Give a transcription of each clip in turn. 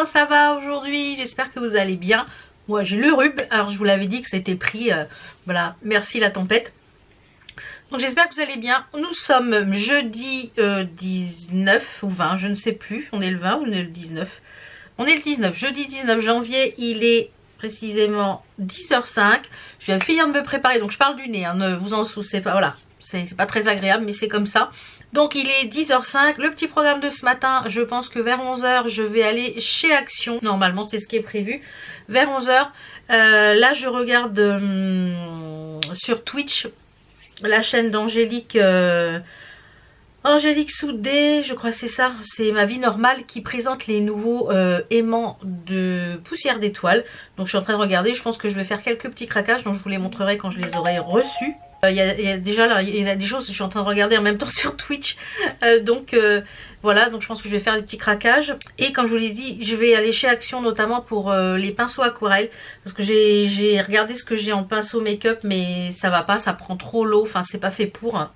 ça va aujourd'hui? J'espère que vous allez bien. Moi j'ai le rhume, alors je vous l'avais dit que c'était pris, voilà, merci la tempête. Donc j'espère que vous allez bien. Nous sommes jeudi 19 ou 20, je ne sais plus, on est le 20 ou on est le 19? On est le 19, jeudi 19 janvier, il est précisément 10h05. Je viens de finir de me préparer, donc je parle du nez, hein, ne vous en souciez pas, voilà, c'est pas très agréable mais c'est comme ça. Donc il est 10h05, le petit programme de ce matin, je pense que vers 11h je vais aller chez Action, normalement c'est ce qui est prévu, vers 11h. Là je regarde sur Twitch la chaîne d'Angélique, Angélique Soudé, je crois que c'est ça, c'est Ma Vie Normale qui présente les nouveaux aimants de poussière d'étoiles. Donc je suis en train de regarder, je pense que je vais faire quelques petits craquages, donc je vous les montrerai quand je les aurai reçus. Il y a déjà là, il y a des choses que je suis en train de regarder en même temps sur Twitch, voilà, donc je pense que je vais faire des petits craquages. Et comme je vous l'ai dit, je vais aller chez Action notamment pour les pinceaux aquarelles, parce que j'ai regardé ce que j'ai en pinceau make-up, mais ça va pas, ça prend trop l'eau, enfin c'est pas fait pour.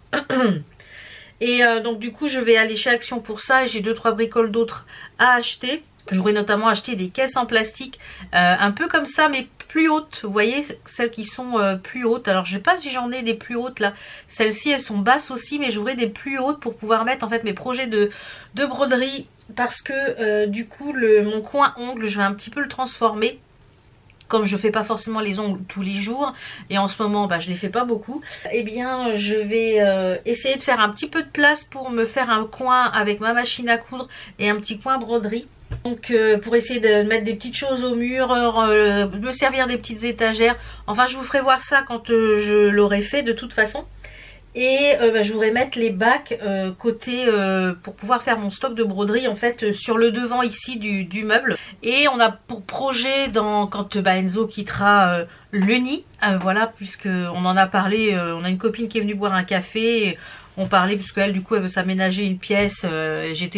Et donc du coup je vais aller chez Action pour ça, et j'ai 2-3 bricoles d'autres à acheter. Je voudrais notamment acheter des caisses en plastique, un peu comme ça mais plus hautes, vous voyez, celles qui sont plus hautes. Alors je sais pas si j'en ai des plus hautes là, celles-ci elles sont basses aussi, mais je voudrais des plus hautes pour pouvoir mettre en fait mes projets de broderie, parce que du coup mon coin ongle je vais un petit peu le transformer. Comme je fais pas forcément les ongles tous les jours, et en ce moment je les fais pas beaucoup, eh bien je vais essayer de faire un petit peu de place pour me faire un coin avec ma machine à coudre et un petit coin broderie. Donc pour essayer de mettre des petites choses au mur, me servir des petites étagères. Enfin je vous ferai voir ça quand je l'aurai fait de toute façon. Et je voudrais mettre les bacs côté pour pouvoir faire mon stock de broderie en fait sur le devant ici du meuble. Et on a pour projet quand Enzo quittera le nid, voilà, puisque on en a parlé, on a une copine qui est venue boire un café. On parlait puisque elle du coup elle veut s'aménager une pièce.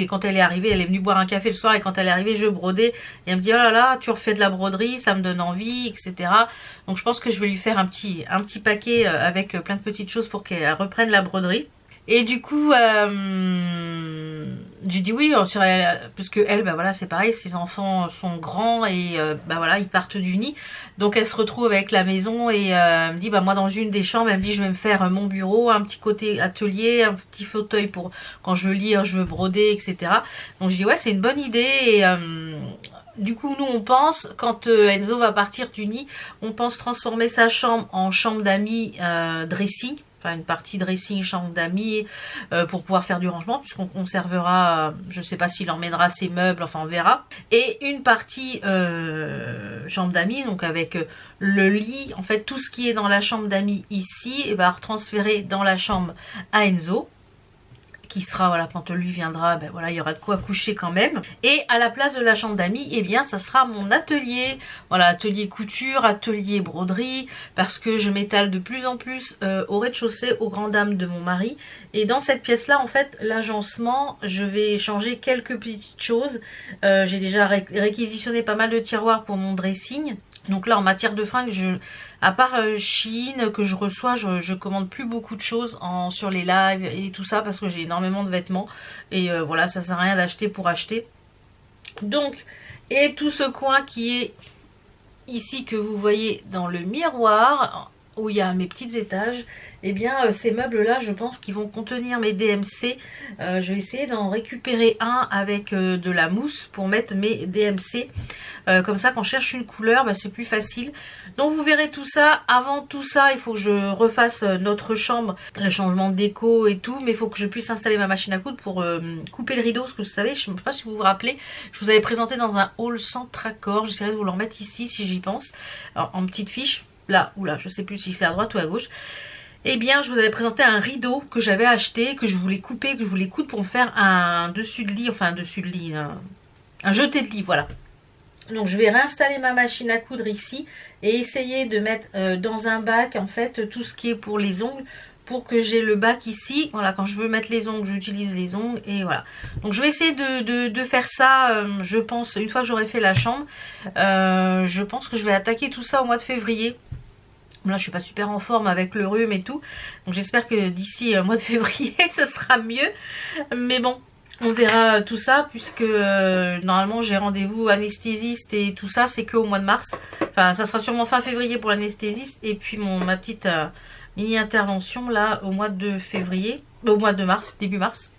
Quand elle est arrivée, elle est venue boire un café le soir, et quand elle est arrivée je brodais, et elle me dit oh là là tu refais de la broderie, ça me donne envie, etc. Donc je pense que je vais lui faire un petit paquet avec plein de petites choses pour qu'elle reprenne la broderie. Et du coup j'ai dit oui, puisque elle voilà c'est pareil, ses enfants sont grands et voilà ils partent du nid, donc elle se retrouve avec la maison, et elle me dit moi dans une des chambres, elle me dit je vais me faire mon bureau, un petit côté atelier, un petit fauteuil pour quand je veux lire, je veux broder, etc. Donc je dis ouais c'est une bonne idée. Et du coup nous on pense, quand Enzo va partir du nid, on pense transformer sa chambre en chambre d'amis dressing. Enfin une partie dressing, chambre d'amis, pour pouvoir faire du rangement, puisqu'on conservera, je sais pas s'il emmènera ses meubles, enfin on verra. Et une partie chambre d'amis, donc avec le lit, en fait tout ce qui est dans la chambre d'amis ici, et va retransférer dans la chambre à Enzo, qui sera, voilà, quand lui viendra, voilà, il y aura de quoi coucher quand même. Et à la place de la chambre d'amis, eh bien ça sera mon atelier, voilà, atelier couture, atelier broderie, parce que je m'étale de plus en plus au rez-de-chaussée, aux grandes dames de mon mari. Et dans cette pièce là en fait, l'agencement, je vais changer quelques petites choses. J'ai déjà réquisitionné pas mal de tiroirs pour mon dressing. Donc là en matière de fringues, à part Shein que je reçois, je commande plus beaucoup de choses sur les lives et tout ça, parce que j'ai énormément de vêtements. Et voilà, ça sert à rien d'acheter pour acheter. Donc, et tout ce coin qui est ici que vous voyez dans le miroir, où il y a mes petits étages, et bien ces meubles là je pense qu'ils vont contenir mes DMC. Je vais essayer d'en récupérer un avec de la mousse pour mettre mes DMC, comme ça quand je cherche une couleur c'est plus facile. Donc vous verrez tout ça. Avant tout ça il faut que je refasse notre chambre, le changement de déco et tout, mais il faut que je puisse installer ma machine à coudre pour couper le rideau, parce que vous savez, je ne sais pas si vous vous rappelez, je vous avais présenté dans un haul sans raccord, j'essaierai de vous le remettre ici si j'y pense. Alors en petite fiche là, oula, je sais plus si c'est à droite ou à gauche. Eh bien je vous avais présenté un rideau que j'avais acheté, que je voulais couper, que je voulais coudre pour me faire un dessus de lit, enfin un dessus de lit, un jeté de lit, voilà. Donc je vais réinstaller ma machine à coudre ici et essayer de mettre dans un bac en fait tout ce qui est pour les ongles, pour que j'ai le bac ici. Voilà, quand je veux mettre les ongles, j'utilise les ongles, et voilà. Donc je vais essayer de faire ça, je pense, une fois que j'aurai fait la chambre. Je pense que je vais attaquer tout ça au mois de février. Là je suis pas super en forme avec le rhume et tout, donc j'espère que d'ici mois de février ce sera mieux. Mais bon, On verra tout ça puisque normalement j'ai rendez-vous anesthésiste et tout ça, c'est qu'au mois de mars. Enfin, ça sera sûrement fin février pour l'anesthésiste et puis ma petite mini intervention là au mois de février, au mois de mars, début mars.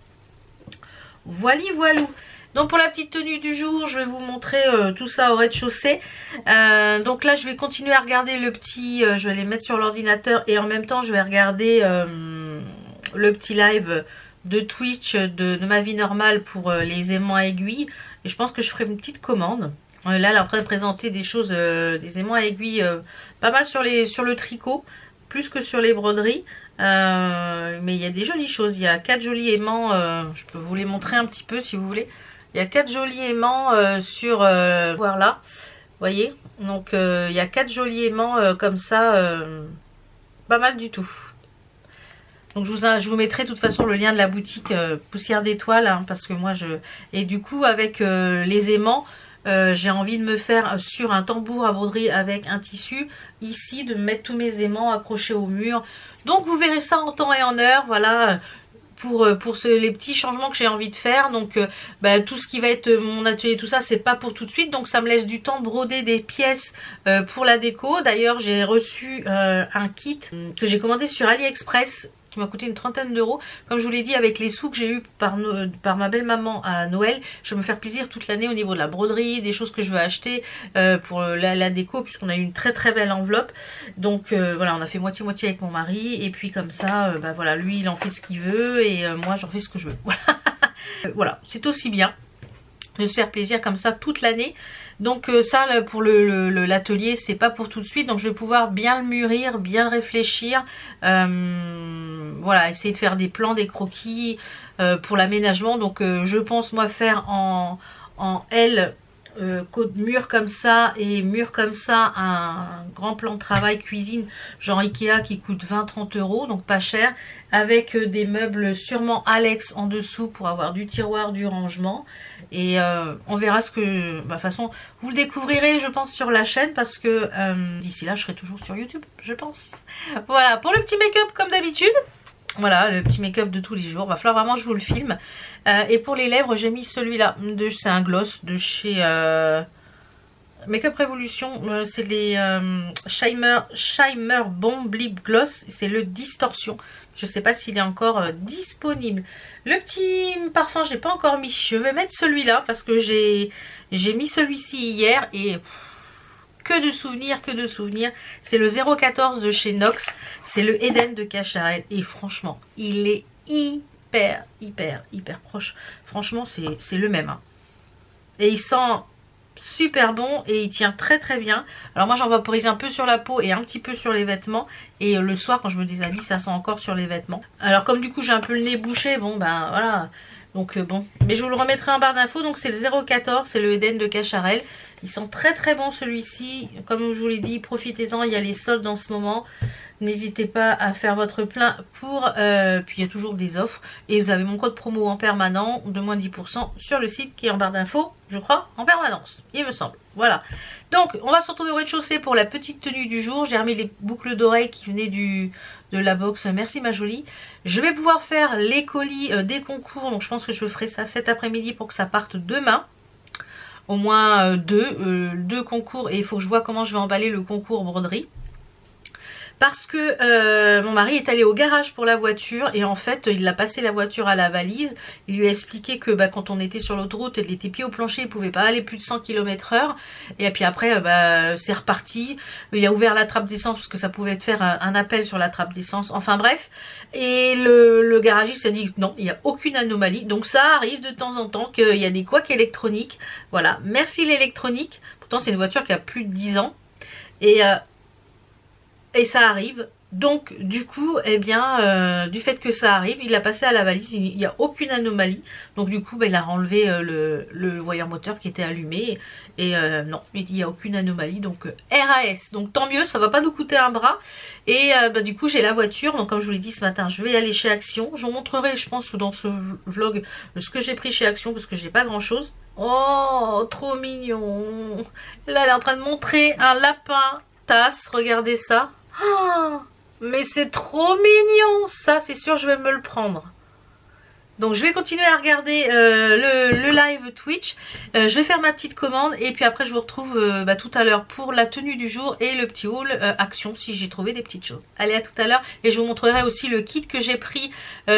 Voili voilou. Donc pour la petite tenue du jour, je vais vous montrer tout ça au rez-de-chaussée. Donc là je vais continuer à regarder le petit, je vais les mettre sur l'ordinateur et en même temps je vais regarder le petit live de Twitch de ma vie normale pour les aimants à aiguilles. Et je pense que je ferai une petite commande. Là elle est en train de présenter des choses, des aimants à aiguilles pas mal sur le tricot, plus que sur les broderies. Mais il y a des jolies choses, il y a 4 jolis aimants, je peux vous les montrer un petit peu si vous voulez. Il y a 4 jolis aimants sur voir là, vous voyez. Donc il y a 4 jolis aimants comme ça, pas mal du tout. Donc je vous mettrai de toute façon le lien de la boutique Poussière d'étoiles, hein, parce que moi et du coup avec les aimants, j'ai envie de me faire sur un tambour à broderie avec un tissu ici, de mettre tous mes aimants accrochés au mur. Donc vous verrez ça en temps et en heure, voilà, pour les petits changements que j'ai envie de faire. Donc tout ce qui va être mon atelier, tout ça, c'est pas pour tout de suite, donc ça me laisse du temps de broder des pièces pour la déco. D'ailleurs j'ai reçu un kit que j'ai commandé sur AliExpress, qui m'a coûté une 30aine d'euros. Comme je vous l'ai dit, avec les sous que j'ai eu par ma belle maman à Noël, je vais me faire plaisir toute l'année au niveau de la broderie, des choses que je veux acheter pour la déco, puisqu'on a eu une très très belle enveloppe. Donc voilà, on a fait moitié-moitié avec mon mari, et puis comme ça, voilà, lui il en fait ce qu'il veut, et moi j'en fais ce que je veux. Voilà, voilà, c'est aussi bien de se faire plaisir comme ça toute l'année. Donc ça pour l'atelier c'est pas pour tout de suite, donc je vais pouvoir bien le mûrir, bien le réfléchir, voilà, essayer de faire des plans, des croquis pour l'aménagement. Donc je pense moi faire en L, mur comme ça et mur comme ça, un grand plan de travail cuisine genre Ikea qui coûte 20-30 euros, donc pas cher, avec des meubles sûrement Alex en dessous pour avoir du tiroir, du rangement. Et on verra ce que... de toute façon, vous le découvrirez je pense sur la chaîne, parce que d'ici là je serai toujours sur YouTube, je pense. Voilà, pour le petit make-up comme d'habitude. Voilà, le petit make-up de tous les jours. Va falloir vraiment que je vous le filme. Et pour les lèvres, j'ai mis celui-là. C'est un gloss de chez Make-up Revolution. C'est les Shimmer Bomb Lip Gloss. C'est le Distorsion. Je ne sais pas s'il est encore disponible. Le petit parfum, j'ai pas encore mis. Je vais mettre celui-là parce que j'ai mis celui-ci hier et... que de souvenirs, que de souvenirs. C'est le 014 de chez Nox. C'est le Eden de Cacharel. Et franchement, il est hyper proche. Franchement, c'est le même. Hein. Et il sent super bon et il tient très très bien. Alors moi, j'en vaporise un peu sur la peau et un petit peu sur les vêtements. Et le soir, quand je me déshabille, ça sent encore sur les vêtements. Alors comme du coup, j'ai un peu le nez bouché, bon ben voilà... Donc bon, mais je vous le remettrai en barre d'infos. Donc c'est le 014, c'est le Eden de Cacharel. Il sent très très bon celui-ci. Comme je vous l'ai dit, profitez-en, il y a les soldes en ce moment. N'hésitez pas à faire votre plein pour... puis il y a toujours des offres. Et vous avez mon code promo en permanent de moins 10% sur le site qui est en barre d'infos, je crois, en permanence, il me semble. Voilà. Donc on va se retrouver au rez-de-chaussée pour la petite tenue du jour. J'ai remis les boucles d'oreilles qui venaient de la box. Merci ma jolie. Je vais pouvoir faire les colis des concours. Donc je pense que je ferai ça cet après-midi pour que ça parte demain. Au moins deux concours. Et il faut que je vois comment je vais emballer le concours broderie. Parce que mon mari est allé au garage pour la voiture et en fait il a passé la voiture à la valise. Il lui a expliqué que quand on était sur l'autoroute, il était pied au plancher, il pouvait pas aller plus de 100 km/h. Et puis après c'est reparti. Il a ouvert la trappe d'essence parce que ça pouvait faire un appel sur la trappe d'essence. Enfin bref. Et le garagiste a dit que non, il n'y a aucune anomalie. Donc ça arrive de temps en temps qu'il y a des couacs électroniques. Voilà, merci l'électronique. Pourtant c'est une voiture qui a plus de 10 ans. Et ça arrive. Donc du coup, eh bien, du fait que ça arrive, il l'a passé à la valise, il n'y a aucune anomalie. Donc du coup, il a enlevé le wire moteur qui était allumé. Et non, il dit il n'y a aucune anomalie. Donc RAS. Donc tant mieux, ça va pas nous coûter un bras. Et du coup, j'ai la voiture. Donc comme je vous l'ai dit ce matin, je vais aller chez Action. Je vous montrerai, je pense, dans ce vlog, ce que j'ai pris chez Action, parce que j'ai pas grand chose. Oh, trop mignon. Là, elle est en train de montrer un lapin tasse. Regardez ça. Oh, mais c'est trop mignon. Ça c'est sûr je vais me le prendre. Donc je vais continuer à regarder le live Twitch. Je vais faire ma petite commande et puis après je vous retrouve tout à l'heure pour la tenue du jour et le petit haul action si j'ai trouvé des petites choses. Allez, à tout à l'heure et je vous montrerai aussi le kit que j'ai pris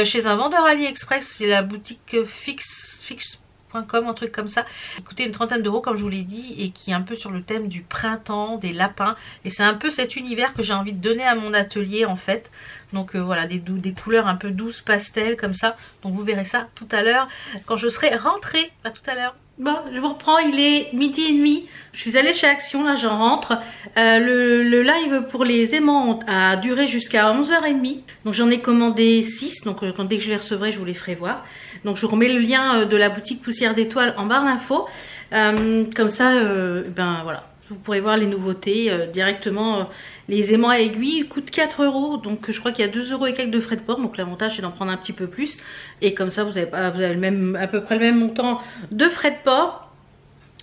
chez un vendeur AliExpress. C'est la boutique fixe.com, un truc comme ça, qui coûtait une trentaine d'euros comme je vous l'ai dit et qui est un peu sur le thème du printemps, des lapins, et c'est un peu cet univers que j'ai envie de donner à mon atelier en fait. Donc voilà, des couleurs un peu douces, pastel comme ça. Donc vous verrez ça tout à l'heure quand je serai rentrée. À tout à l'heure. Bon, je vous reprends, il est 12h30. Je suis allée chez Action, là j'en rentre. Le live pour les aimants a duré jusqu'à 11h30. Donc j'en ai commandé 6. Donc dès que je les recevrai, je vous les ferai voir. Donc je vous remets le lien de la boutique Poussière d'étoiles en barre d'infos. Comme ça, ben voilà. Vous pourrez voir les nouveautés directement. Les aimants à aiguilles coûtent 4 euros. Donc je crois qu'il y a 2 euros et quelques de frais de port. Donc l'avantage c'est d'en prendre un petit peu plus. Et comme ça vous avez le même, à peu près le même montant de frais de port.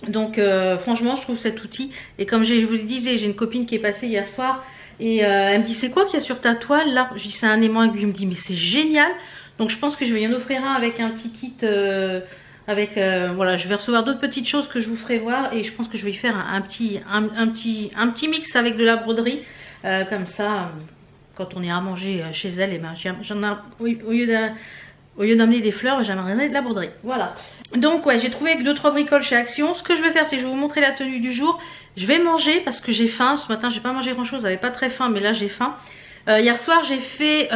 Donc franchement je trouve cet outil. Et comme je vous le disais, j'ai une copine qui est passée hier soir. Et elle me dit c'est quoi qu'il y a sur ta toile là? Je dis c'est un aimant aiguille. Elle me dit mais c'est génial. Donc je pense que je vais y en offrir un avec un petit kit... voilà, je vais recevoir d'autres petites choses que je vous ferai voir et je pense que je vais y faire un petit mix avec de la broderie comme ça quand on ira manger chez elle, et ben au lieu d'amener des fleurs, j'amènerai de la broderie. Voilà. Donc ouais, j'ai trouvé 2-3 bricoles chez Action. Ce que je vais faire, c'est que je vais vous montrer la tenue du jour. Je vais manger parce que j'ai faim. Ce matin, j'ai pas mangé grand chose, j'avais pas très faim, mais là j'ai faim. Hier soir j'ai fait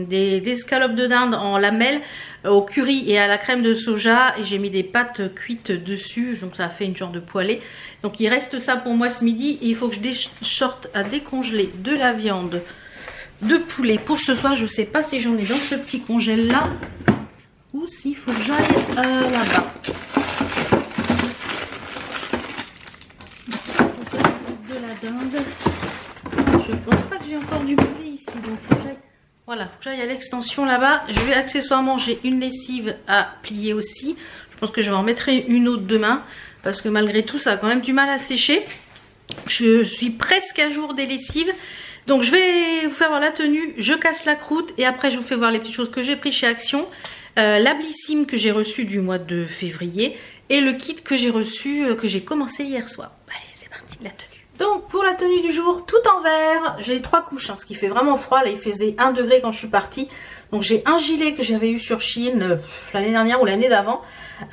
des escalopes de dinde en lamelles au curry et à la crème de soja et j'ai mis des pâtes cuites dessus, donc ça a fait une genre de poêlée. Donc il reste ça pour moi ce midi et il faut que je sorte à décongeler de la viande de poulet pour ce soir. Je sais pas si j'en ai dans ce petit congèle là ou s'il faut que j'aille là-bas. De la dinde. Je pense pas que j'ai encore du poulet ici, donc faut que j'aille. Voilà, faut que j'aille à l'extension là-bas. Je vais accessoirement, j'ai une lessive à plier aussi. Je pense que je vais en mettre une autre demain parce que malgré tout, ça a quand même du mal à sécher. Je suis presque à jour des lessives. Donc je vais vous faire voir la tenue, je casse la croûte et après je vous fais voir les petites choses que j'ai pris chez Action. La Blissim que j'ai reçue du mois de février et le kit que j'ai reçu, que j'ai commencé hier soir. Allez, c'est parti, la tenue. Donc pour la tenue du jour, tout en vert, j'ai 3 couches, ce qui fait vraiment froid. Là il faisait 1 degré quand je suis partie. Donc j'ai un gilet que j'avais eu sur Shein l'année dernière ou l'année d'avant.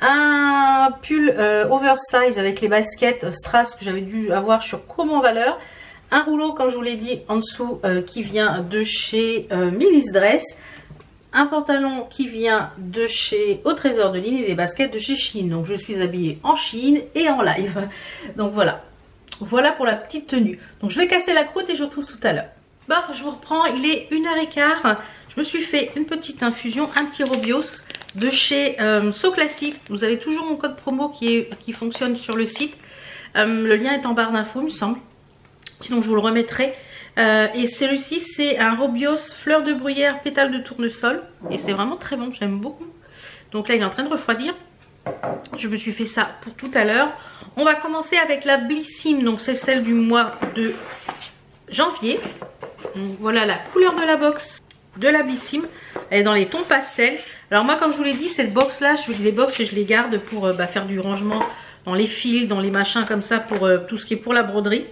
Un pull oversize avec les baskets strass que j'avais dû avoir sur Courbon Valeur. Un rouleau, comme je vous l'ai dit, en dessous qui vient de chez Millis Dress. Un pantalon qui vient de chez Au Trésor de Lille et des baskets de chez Shein. Donc je suis habillée en Shein et en live. Donc voilà. Voilà pour la petite tenue. Donc je vais casser la croûte et je vous retrouve tout à l'heure. Bon, je vous reprends, il est 1h15. Je me suis fait une petite infusion, un petit Robios de chez So Classic. Vous avez toujours mon code promo qui fonctionne sur le site. Le lien est en barre d'infos, il me semble. Sinon je vous le remettrai. Et celui-ci c'est un Robios fleur de bruyère, pétales de tournesol. Et c'est vraiment très bon, j'aime beaucoup. Donc là il est en train de refroidir. Je me suis fait ça pour tout à l'heure. On va commencer avec la Blissim, donc c'est celle du mois de janvier. Donc voilà la couleur de la box de la Blissim. Elle est dans les tons pastels. Alors moi comme je vous l'ai dit, cette box là, je les boxe et je les garde pour faire du rangement dans les fils, dans les machins comme ça, pour tout ce qui est pour la broderie.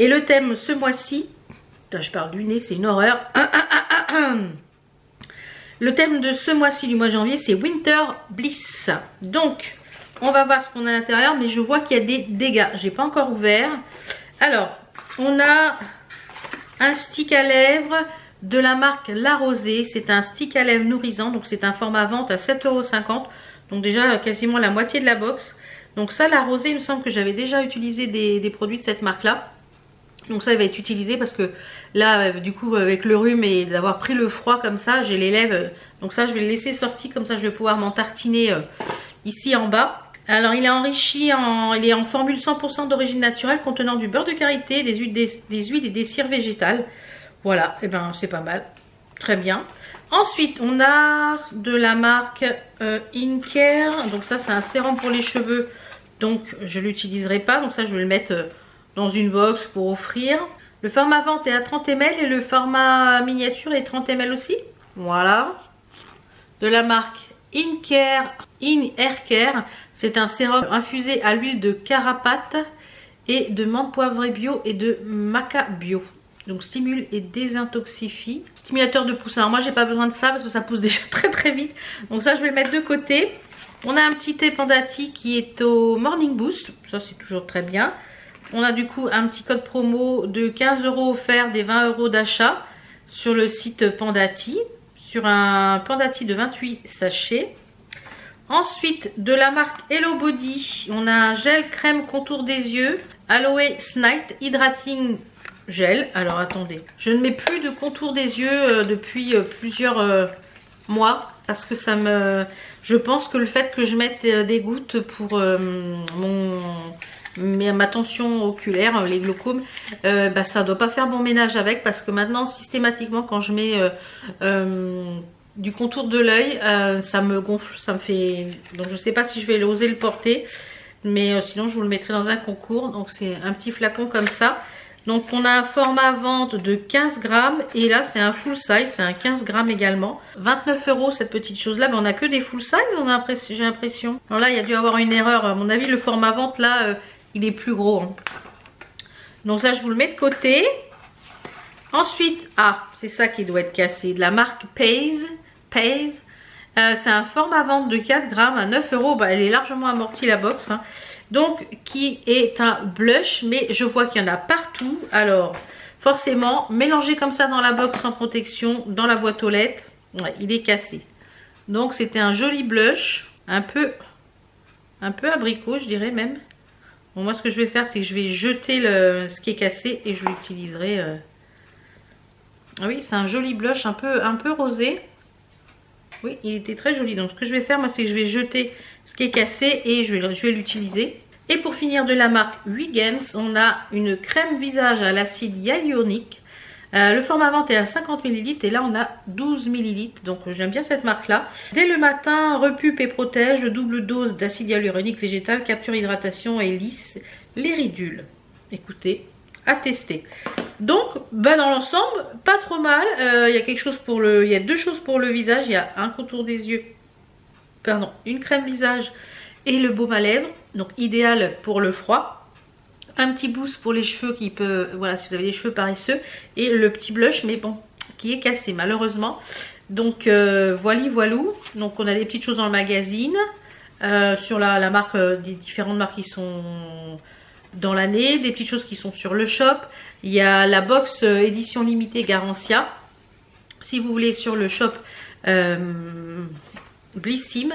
Et le thème ce mois-ci, je parle du nez, c'est une horreur. Le thème de ce mois-ci du mois de janvier, c'est Winter Bliss. Donc, on va voir ce qu'on a à l'intérieur, mais je vois qu'il y a des dégâts. J'ai pas encore ouvert. Alors, on a un stick à lèvres de la marque La Rosée. C'est un stick à lèvres nourrissant. Donc, c'est un format vente à 7,50 €. Donc, déjà, quasiment la moitié de la box. Donc, ça, La Rosée, il me semble que j'avais déjà utilisé des produits de cette marque-là. Donc ça il va être utilisé parce que là du coup avec le rhume et d'avoir pris le froid comme ça, j'ai les lèvres. Donc ça je vais le laisser sortir comme ça, je vais pouvoir m'en tartiner ici en bas. Alors il est enrichi il est en formule 100% d'origine naturelle contenant du beurre de karité, des huiles et des cires végétales. Voilà, et ben c'est pas mal, très bien. Ensuite on a de la marque InCare. Donc ça c'est un sérum pour les cheveux. Donc je ne l'utiliserai pas, donc ça je vais le mettre... dans une box pour offrir. Le format vente est à 30 ml et le format miniature est 30 ml aussi. Voilà. de la marque In Hair Care. C'est un sérum infusé à l'huile de carapate et de menthe poivrée bio et de maca bio. Donc stimule et désintoxifie. Stimulateur de pousse. Alors moi j'ai pas besoin de ça parce que ça pousse déjà très vite. Donc ça je vais le mettre de côté. On a un petit thé Pandati qui est au Morning Boost. Ça c'est toujours très bien. On a du coup un petit code promo de 15 € offert des 20 € d'achat sur le site Pandati. Sur un Pandati de 28 sachets. Ensuite, de la marque Hello Body, on a un gel crème contour des yeux, Aloe Night Hydrating Gel. Alors attendez, je ne mets plus de contour des yeux depuis plusieurs mois parce que ça me... Je pense que le fait que je mette des gouttes pour ma tension oculaire, les glaucomes, ça doit pas faire bon ménage avec, parce que maintenant systématiquement quand je mets du contour de l'œil, ça me gonfle, ça me fait... Donc je sais pas si je vais oser le porter, mais sinon je vous le mettrai dans un concours. Donc c'est un petit flacon comme ça. Donc on a un format vente de 15 grammes et là c'est un full size, c'est un 15 grammes également. 29 € cette petite chose là, mais on a que des full size, j'ai l'impression. Alors là il y a dû avoir une erreur, à mon avis le format vente là il est plus gros. Hein. Donc ça je vous le mets de côté. Ensuite, c'est ça qui doit être cassé, de la marque Paze. C'est un format vente de 4 grammes à 9 €. Bah, elle est largement amortie la box. Hein. Donc, qui est un blush, mais je vois qu'il y en a partout. Alors, forcément, mélangé comme ça dans la box sans protection, dans la boîte aux lettres, ouais, il est cassé. Donc, c'était un joli blush, un peu abricot, je dirais même. Bon, moi, ce que je vais faire, c'est que je vais jeter ce qui est cassé et je l'utiliserai. Ah oui, c'est un joli blush, un peu rosé. Oui, il était très joli. Donc, ce que je vais faire, moi, c'est que je vais jeter ce qui est cassé et je vais l'utiliser. Et pour finir, de la marque Huygens, on a une crème visage à l'acide hyaluronique. Le format vente est à 50 ml et là, on a 12 ml. Donc, j'aime bien cette marque-là. Dès le matin, repupe et protège. Double dose d'acide hyaluronique végétal, capture hydratation et lisse les ridules. Écoutez, à tester. Donc, dans l'ensemble, pas trop mal. Il y a deux choses pour le visage. Il y a un contour des yeux, une crème visage et le baume à lèvres. Donc, idéal pour le froid. Un petit boost pour les cheveux qui peut, voilà, si vous avez des cheveux paresseux. Et le petit blush, mais bon, qui est cassé malheureusement. Donc, voilou. Donc, on a des petites choses dans le magazine. Sur la marque, des différentes marques qui sont dans l'année, des petites choses qui sont sur le shop. Il y a la box édition limitée Garantia, si vous voulez, sur le shop Blissim.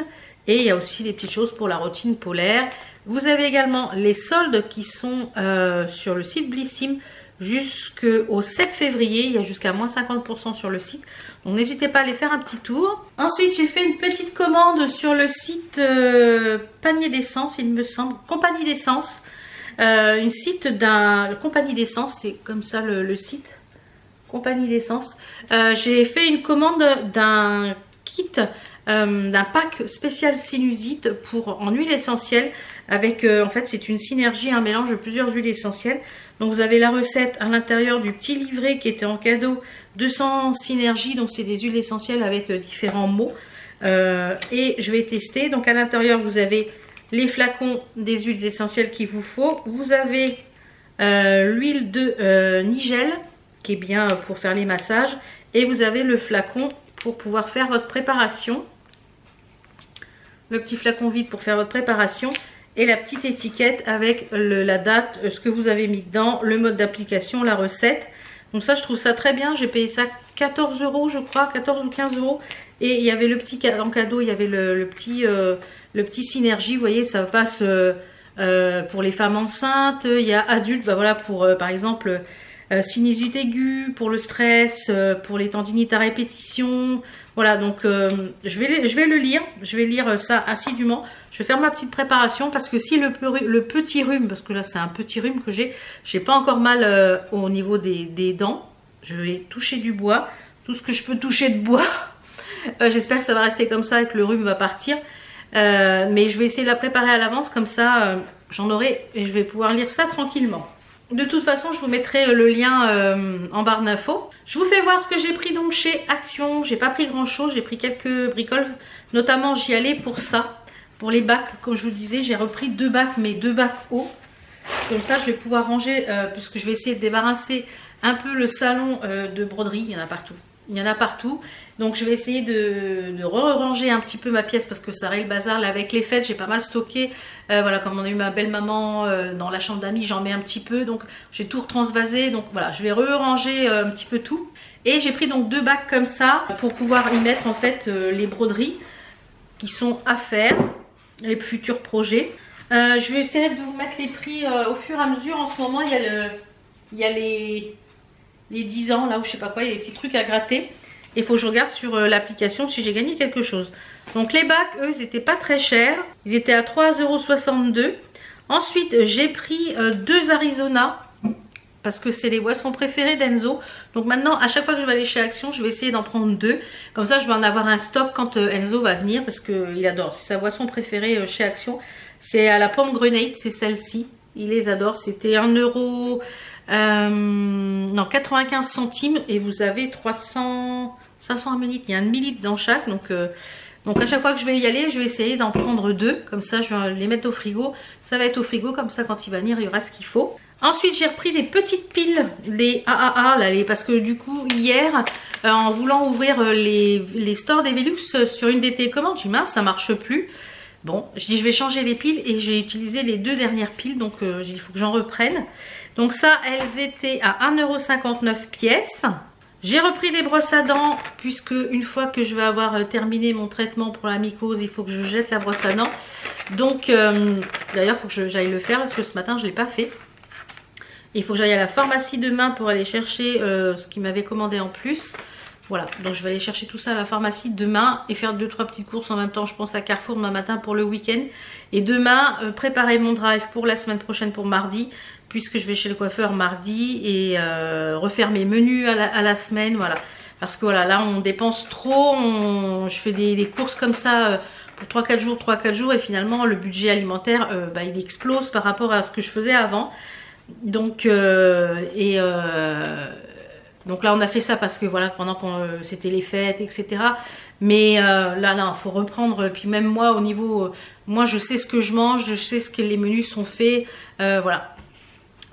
Et il y a aussi des petites choses pour la routine polaire. Vous avez également les soldes qui sont sur le site Blissim jusqu'au 7 février. Il y a jusqu'à moins 50% sur le site. Donc n'hésitez pas à aller faire un petit tour. Ensuite, j'ai fait une petite commande sur le site Panier d'essence, il me semble. Compagnie d'essence. Une site d'un compagnie d'essence, c'est comme ça le site, compagnie d'essence. J'ai fait une commande d'un kit, d'un pack spécial sinusite en huile essentielle avec, en fait c'est une synergie, un mélange de plusieurs huiles essentielles. Donc vous avez la recette à l'intérieur du petit livret qui était en cadeau, 200 synergies, donc c'est des huiles essentielles avec différents mots. Et je vais tester. Donc à l'intérieur vous avez les flacons des huiles essentielles qu'il vous faut. Vous avez l'huile de Nigel qui est bien pour faire les massages. Et vous avez le flacon pour pouvoir faire votre préparation. Le petit flacon vide pour faire votre préparation. Et la petite étiquette avec la date, ce que vous avez mis dedans, le mode d'application, la recette. Donc ça, je trouve ça très bien. J'ai payé ça 14 €, je crois, 14 ou 15 €. Et il y avait le petit en cadeau, il y avait le petit synergie. Vous voyez, ça passe pour les femmes enceintes. Il y a adultes, bah voilà, pour par exemple sinusite aiguë, pour le stress, pour les tendinites à répétition. Voilà, donc je vais le lire. Je vais lire ça assidûment. Je vais faire ma petite préparation parce que si le petit rhume, parce que là c'est un petit rhume que j'ai pas encore mal au niveau des dents. Je vais toucher du bois, tout ce que je peux toucher de bois. J'espère que ça va rester comme ça et que le rhume va partir. Mais je vais essayer de la préparer à l'avance, comme ça j'en aurai et je vais pouvoir lire ça tranquillement. De toute façon, je vous mettrai le lien en barre d'infos. Je vous fais voir ce que j'ai pris donc chez Action. J'ai pas pris grand chose, j'ai pris quelques bricoles. Notamment, j'y allais pour ça, pour les bacs. Comme je vous disais, j'ai repris 2 bacs, mais 2 bacs hauts. Comme ça, je vais pouvoir ranger, puisque je vais essayer de débarrasser un peu le salon de broderie. Il y en a partout. Il y en a partout. Donc je vais essayer de ranger un petit peu ma pièce parce que ça règle le bazar. Là avec les fêtes, j'ai pas mal stocké. Voilà, comme on a eu ma belle maman dans la chambre d'amis, j'en mets un petit peu. Donc j'ai tout retransvasé. Donc voilà, je vais ranger un petit peu tout. Et j'ai pris donc 2 bacs comme ça pour pouvoir y mettre en fait les broderies qui sont à faire, les futurs projets. Je vais essayer de vous mettre les prix au fur et à mesure. En ce moment, il y a les 10 ans là où je sais pas quoi, il y a des petits trucs à gratter. Il faut que je regarde sur l'application si j'ai gagné quelque chose. Donc les bacs, eux, ils n'étaient pas très chers. Ils étaient à 3,62 €. Ensuite, j'ai pris 2 Arizona parce que c'est les boissons préférées d'Enzo. Donc maintenant, à chaque fois que je vais aller chez Action, je vais essayer d'en prendre 2. Comme ça, je vais en avoir un stock quand Enzo va venir parce qu'il adore. C'est sa boisson préférée chez Action. C'est à la pomme grenade, c'est celle-ci. Il les adore. C'était 1 €... non, 95 centimes et vous avez 500 ml. Il y a un demi-litre dans chaque. Donc à chaque fois que je vais y aller, je vais essayer d'en prendre 2. Comme ça, je vais les mettre au frigo. Ça va être au frigo. Comme ça, quand il va venir, il y aura ce qu'il faut. Ensuite, j'ai repris des petites piles, les AAA, là, parce que du coup, hier, en voulant ouvrir les stores des Velux sur une des télécommandes, j'ai dit mince, ça marche plus. Bon, je dis je vais changer les piles et j'ai utilisé les 2 dernières piles. Donc, il faut que j'en reprenne. Donc ça, elles étaient à 1,59 € pièce. J'ai repris les brosses à dents puisque une fois que je vais avoir terminé mon traitement pour la mycose, il faut que je jette la brosse à dents. Donc d'ailleurs, il faut que j'aille le faire parce que ce matin, je ne l'ai pas fait. Il faut que j'aille à la pharmacie demain pour aller chercher ce qu'il m'avait commandé en plus. Voilà, donc je vais aller chercher tout ça à la pharmacie demain et faire 2-3 petites courses en même temps. Je pense à Carrefour demain matin pour le week-end. Et demain, préparer mon drive pour la semaine prochaine pour mardi. Puisque je vais chez le coiffeur mardi et refaire mes menus à la semaine, voilà. Parce que voilà, là on dépense trop, je fais des courses comme ça pour 3-4 jours et finalement le budget alimentaire il explose par rapport à ce que je faisais avant. Donc donc là on a fait ça parce que voilà, pendant que c'était les fêtes, etc. Mais là il faut reprendre. Puis même moi au niveau, moi je sais ce que je mange, je sais ce que les menus sont faits, voilà.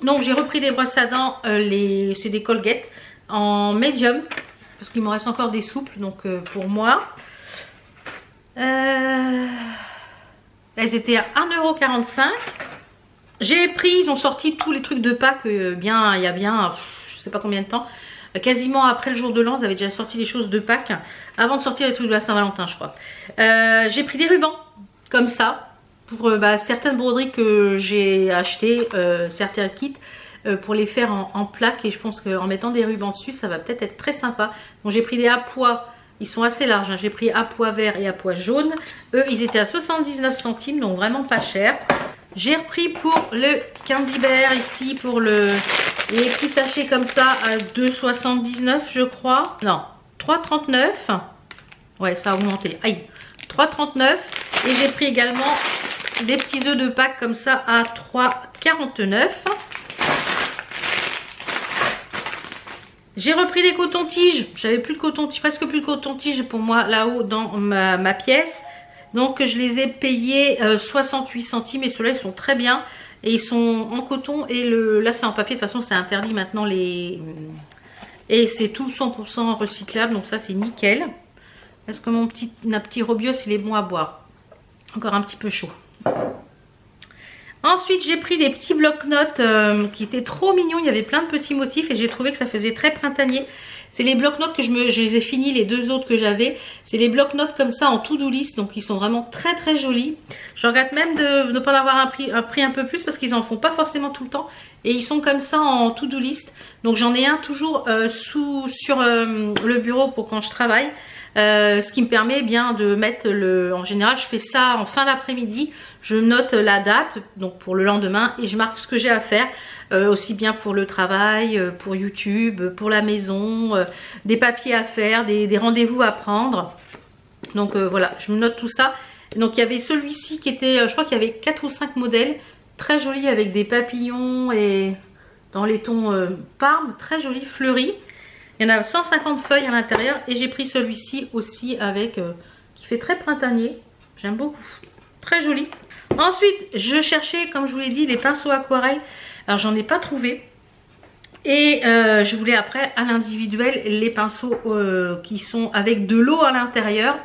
Donc j'ai repris des brosses à dents, c'est des Colgate en médium parce qu'il me reste encore des souples, donc pour moi elles étaient à 1,45 €. J'ai pris, ils ont sorti tous les trucs de Pâques il y a bien je sais pas combien de temps, quasiment après le jour de l'an. Ils avaient déjà sorti les choses de Pâques avant de sortir les trucs de la Saint-Valentin, je crois. J'ai pris des rubans comme ça pour certaines broderies que j'ai achetées, certains kits pour les faire en plaques, et je pense qu'en mettant des rubans dessus ça va peut-être être très sympa. Donc j'ai pris des à pois, ils sont assez larges, hein. J'ai pris à pois vert et à pois jaune. Eux ils étaient à 79 centimes, donc vraiment pas cher. J'ai repris pour le Candy Bear ici, pour les petits sachets comme ça à 2,79 je crois, non 3,39, ouais ça a augmenté, aïe, 3,39. Et j'ai pris également des petits œufs de Pâques comme ça à 3,49. J'ai repris des cotons-tiges. J'avais plus de coton-tige, presque plus de coton-tige pour moi là-haut dans ma pièce. Donc je les ai payés 68 centimes et ceux-là ils sont très bien. Et ils sont en coton et là c'est en papier. De toute façon c'est interdit maintenant et c'est tout 100% recyclable. Donc ça c'est nickel. Est-ce que mon petit Robios il est bon à boire? Encore un petit peu chaud. Ensuite j'ai pris des petits bloc-notes qui étaient trop mignons. Il y avait plein de petits motifs et j'ai trouvé que ça faisait très printanier. C'est les bloc-notes que je les ai finis, les 2 autres que j'avais. C'est les bloc-notes comme ça en to-do list. Donc ils sont vraiment très très jolis. Je regrette même de ne pas en avoir un prix un peu plus parce qu'ils en font pas forcément tout le temps. Et ils sont comme ça en to-do list. Donc j'en ai un toujours sur le bureau pour quand je travaille. Ce qui me permet bien de mettre en général je fais ça en fin d'après-midi, je note la date donc pour le lendemain et je marque ce que j'ai à faire, aussi bien pour le travail, pour YouTube, pour la maison, des papiers à faire, des rendez-vous à prendre. Donc voilà, je me note tout ça. Donc il y avait celui-ci qui était, je crois qu'il y avait 4 ou 5 modèles, très joli avec des papillons et dans les tons Parme, très joli, fleuri. Il y en a 150 feuilles à l'intérieur et j'ai pris celui-ci aussi avec qui fait très printanier. J'aime beaucoup, très joli. Ensuite, je cherchais, comme je vous l'ai dit, les pinceaux aquarelles. Alors, j'en ai pas trouvé. Et je voulais après, à l'individuel, les pinceaux qui sont avec de l'eau à l'intérieur.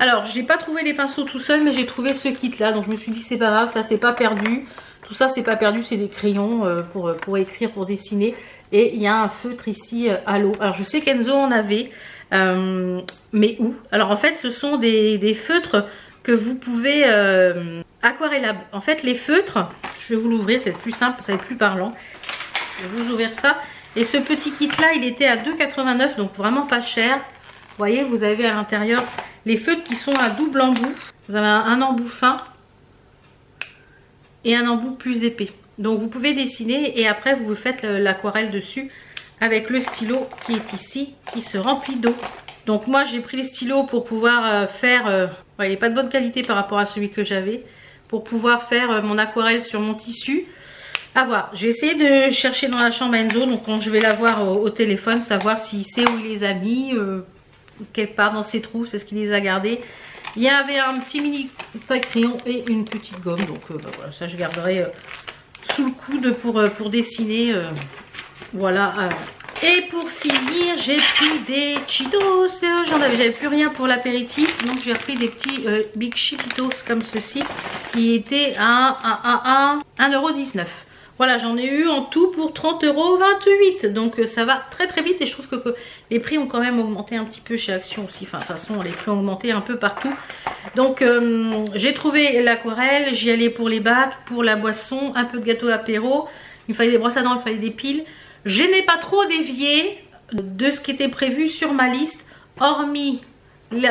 Alors, je n'ai pas trouvé les pinceaux tout seul, mais j'ai trouvé ce kit-là. Donc, je me suis dit, c'est pas grave, ça, c'est pas perdu. Tout ça, c'est pas perdu, c'est des crayons pour écrire, pour dessiner. Et il y a un feutre ici à l'eau. Alors, je sais qu'Enzo en avait, mais où? Alors, en fait, ce sont des feutres que vous pouvez aquarellables. En fait, les feutres, je vais vous l'ouvrir, c'est plus simple, ça va être plus parlant. Je vais vous ouvrir ça. Et ce petit kit là, il était à 2,89 €, donc vraiment pas cher. Vous voyez, vous avez à l'intérieur les feutres qui sont à double embout. Vous avez un embout fin et un embout plus épais. Donc vous pouvez dessiner et après vous faites l'aquarelle dessus avec le stylo qui est ici, qui se remplit d'eau. Donc moi j'ai pris les stylos pour pouvoir faire, il n'est pas de bonne qualité par rapport à celui que j'avais, pour pouvoir faire mon aquarelle sur mon tissu. À voir, j'ai essayé de chercher dans la chambre Enzo, donc quand je vais la voir au téléphone, savoir s'il sait où il les a mis, quelque part dans ses trous, c'est ce qu'il les a gardés. Il y avait un petit mini taille-crayon et une petite gomme, donc voilà, ça je garderai sous le coude pour dessiner, voilà. Et pour finir, j'ai pris des Cheetos. J'avais plus rien pour l'apéritif. Donc j'ai repris des petits Big Cheetos comme ceci. Qui étaient à 1,19 €. Voilà, j'en ai eu en tout pour 30,28 €. Donc ça va très très vite. Et je trouve que les prix ont quand même augmenté un petit peu chez Action aussi. Enfin, de toute façon, les prix ont augmenté un peu partout. Donc j'ai trouvé l'aquarelle. J'y allais pour les bacs, pour la boisson, un peu de gâteau apéro. Il me fallait des brosses à dents, il me fallait des piles. Je n'ai pas trop dévié de ce qui était prévu sur ma liste, hormis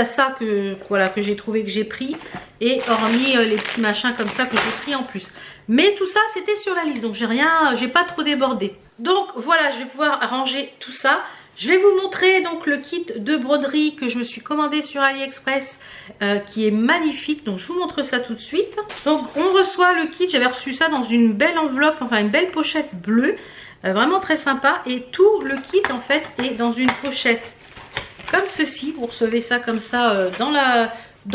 ça que j'ai trouvé, que j'ai pris, et hormis les petits machins comme ça que j'ai pris en plus. Mais tout ça c'était sur la liste, donc j'ai pas trop débordé. Donc voilà, je vais pouvoir arranger tout ça. Je vais vous montrer donc le kit de broderie que je me suis commandé sur AliExpress, qui est magnifique. Donc je vous montre ça tout de suite. Donc on reçoit le kit, j'avais reçu ça dans une belle enveloppe, enfin une belle pochette bleue. Vraiment très sympa, et tout le kit en fait est dans une pochette comme ceci. Vous recevez ça comme ça dans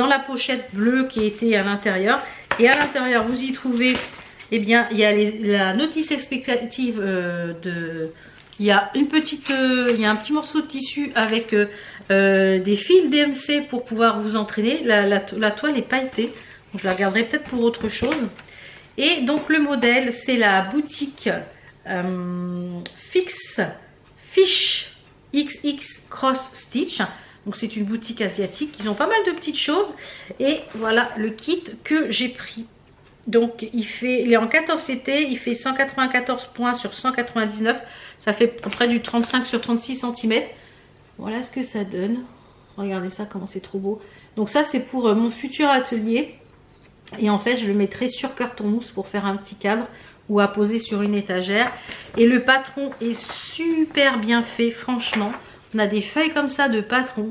la pochette bleue qui était à l'intérieur, et à l'intérieur vous y trouvez, eh bien il y a la notice explicative il y a un petit morceau de tissu avec des fils DMC pour pouvoir vous entraîner. La toile est pailletée, donc je la garderai peut-être pour autre chose. Et donc le modèle, c'est la boutique Fish XX Cross Stitch. Donc c'est une boutique asiatique, ils ont pas mal de petites choses. Et voilà le kit que j'ai pris. Donc il est en 14 CT, il fait 194 points sur 199. Ça fait à peu près du 35 sur 36 cm. Voilà ce que ça donne. Regardez ça, comment c'est trop beau. Donc ça c'est pour mon futur atelier. Et en fait je le mettrai sur carton mousse pour faire un petit cadre, ou à poser sur une étagère. Et le patron est super bien fait, franchement. On a des feuilles comme ça de patron,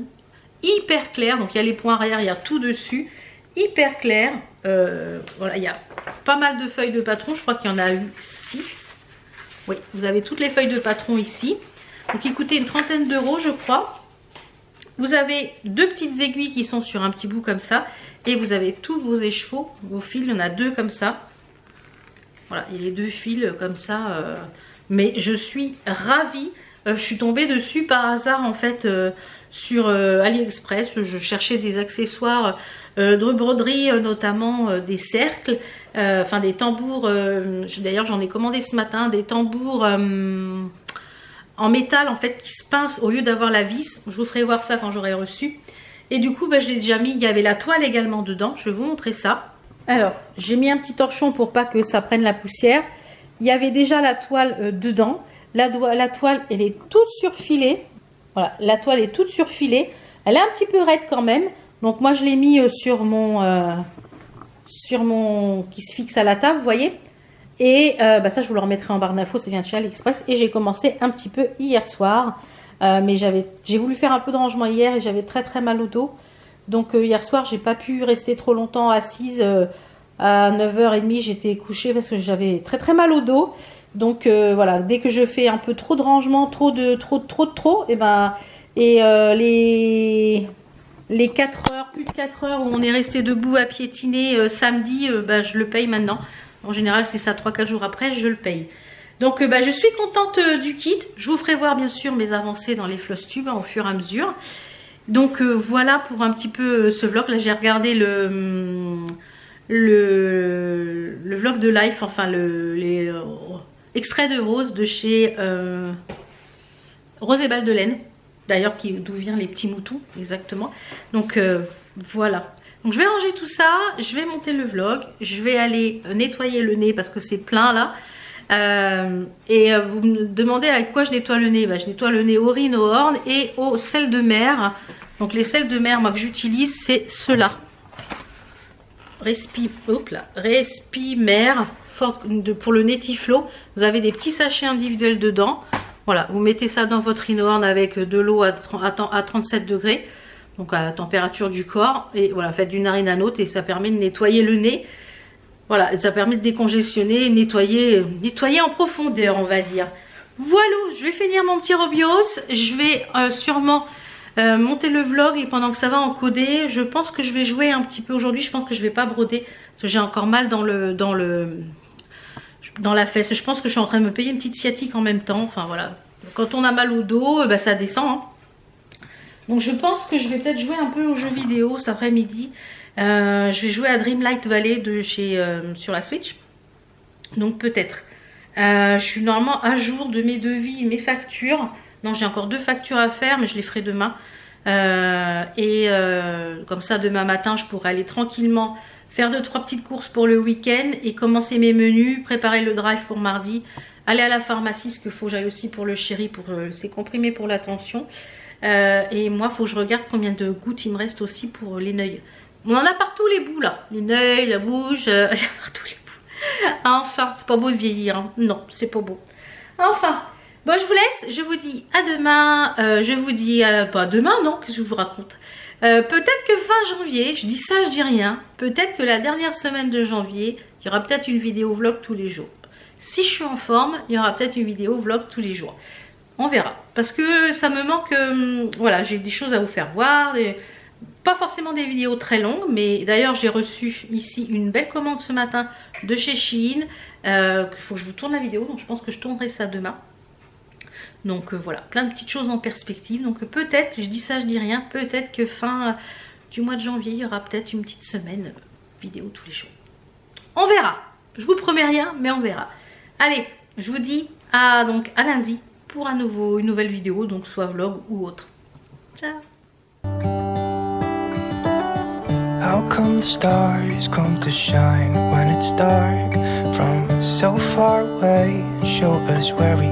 hyper clair. Donc il y a les points arrière, il y a tout dessus, hyper clair. Voilà, il y a pas mal de feuilles de patron, je crois qu'il y en a eu 6. Oui, vous avez toutes les feuilles de patron ici. Donc il coûtait une trentaine d'euros je crois. Vous avez deux petites aiguilles qui sont sur un petit bout comme ça. Et vous avez tous vos écheveaux, vos fils, il y en a deux comme ça. Voilà, il y a les deux fils comme ça. Mais je suis ravie. Je suis tombée dessus par hasard en fait sur AliExpress. Je cherchais des accessoires de broderie, notamment des cercles, enfin des tambours. D'ailleurs j'en ai commandé ce matin, des tambours en métal en fait qui se pincent au lieu d'avoir la vis. Je vous ferai voir ça quand j'aurai reçu. Et du coup je l'ai déjà mis, il y avait la toile également dedans. Je vais vous montrer ça. Alors, j'ai mis un petit torchon pour pas que ça prenne la poussière. Il y avait déjà la toile dedans. La toile, elle est toute surfilée. Voilà, la toile est toute surfilée. Elle est un petit peu raide quand même. Donc moi, je l'ai mis sur mon qui se fixe à la table, vous voyez. Et ça, je vous le remettrai en barre d'infos, ça vient de chez AliExpress. Et j'ai commencé un petit peu hier soir. Mais j'ai voulu faire un peu de rangement hier et j'avais très très mal au dos. Donc hier soir, j'ai pas pu rester trop longtemps assise. À 9h30, j'étais couchée parce que j'avais très très mal au dos. Donc voilà, dès que je fais un peu trop de rangement, trop, et ben les 4 heures, plus de 4 heures où on est resté debout à piétiner samedi, bah, je le paye maintenant. En général, c'est ça, 3-4 jours après, je le paye. Donc bah, je suis contente du kit. Je vous ferai voir bien sûr mes avancées dans les floss tubes au fur et à mesure. Donc voilà pour un petit peu ce vlog. Là j'ai regardé le vlog de Life, enfin les extraits de rose de chez Rose et Balles de Laine. D'ailleurs d'où viennent les petits moutons exactement. Donc voilà. Donc je vais ranger tout ça, je vais monter le vlog, je vais aller nettoyer le nez parce que c'est plein là. Vous me demandez avec quoi je nettoie le nez. Bah, je nettoie le nez au Rhinohorn et au sel de mer. Donc les sels de mer moi que j'utilise c'est ceux-là. Respimer pour le Netiflo. Vous avez des petits sachets individuels dedans. Voilà, vous mettez ça dans votre Rhinohorn avec de l'eau à 37 degrés. Donc à la température du corps. Et voilà, faites d'une narine à l'autre et ça permet de nettoyer le nez. Voilà, ça permet de décongestionner, nettoyer en profondeur, on va dire. Voilà, je vais finir mon petit Robios. Je vais sûrement monter le vlog et pendant que ça va encoder, je pense que je vais jouer un petit peu aujourd'hui. Je pense que je vais pas broder parce que j'ai encore mal dans la fesse. Je pense que je suis en train de me payer une petite sciatique en même temps. Enfin voilà, quand on a mal au dos, bah, ça descend. Hein. Donc je pense que je vais peut-être jouer un peu aux jeux vidéo cet après-midi. Je vais jouer à Dreamlight Valley de chez sur la Switch. Donc peut-être. Je suis normalement à jour de mes devis, mes factures. Non, j'ai encore 2 factures à faire, mais je les ferai demain. Comme ça, demain matin, je pourrai aller tranquillement faire 2-3 petites courses pour le week-end et commencer mes menus, préparer le drive pour mardi, aller à la pharmacie, ce qu'il faut que j'aille aussi pour le chéri, pour ses comprimés pour la tension. Et moi, il faut que je regarde combien de gouttes il me reste aussi pour les neuils. On en a partout les bouts là, les neuils, la bouche, il y a partout les bouts. Enfin, c'est pas beau de vieillir, hein. Non, c'est pas beau. Enfin, bon, je vous laisse, je vous dis à demain, je vous dis, pas demain, non, qu'est-ce que je vous raconte. Peut-être que fin janvier, je dis ça, je dis rien, peut-être que la dernière semaine de janvier, il y aura peut-être une vidéo vlog tous les jours. Si je suis en forme, il y aura peut-être une vidéo vlog tous les jours. On verra, parce que ça me manque, voilà, j'ai des choses à vous faire voir, pas forcément des vidéos très longues, mais d'ailleurs j'ai reçu ici une belle commande ce matin de chez Shein. Il faut que je vous tourne la vidéo, donc je pense que je tournerai ça demain. Donc voilà, plein de petites choses en perspective. Donc peut-être, je dis ça, je dis rien, peut-être que fin du mois de janvier, il y aura peut-être une petite semaine vidéo tous les jours. On verra, je vous promets rien, mais on verra. Allez, je vous dis donc à lundi pour une nouvelle vidéo, donc soit vlog ou autre. Ciao. How come the stars come to shine when it's dark from so far away and show us where we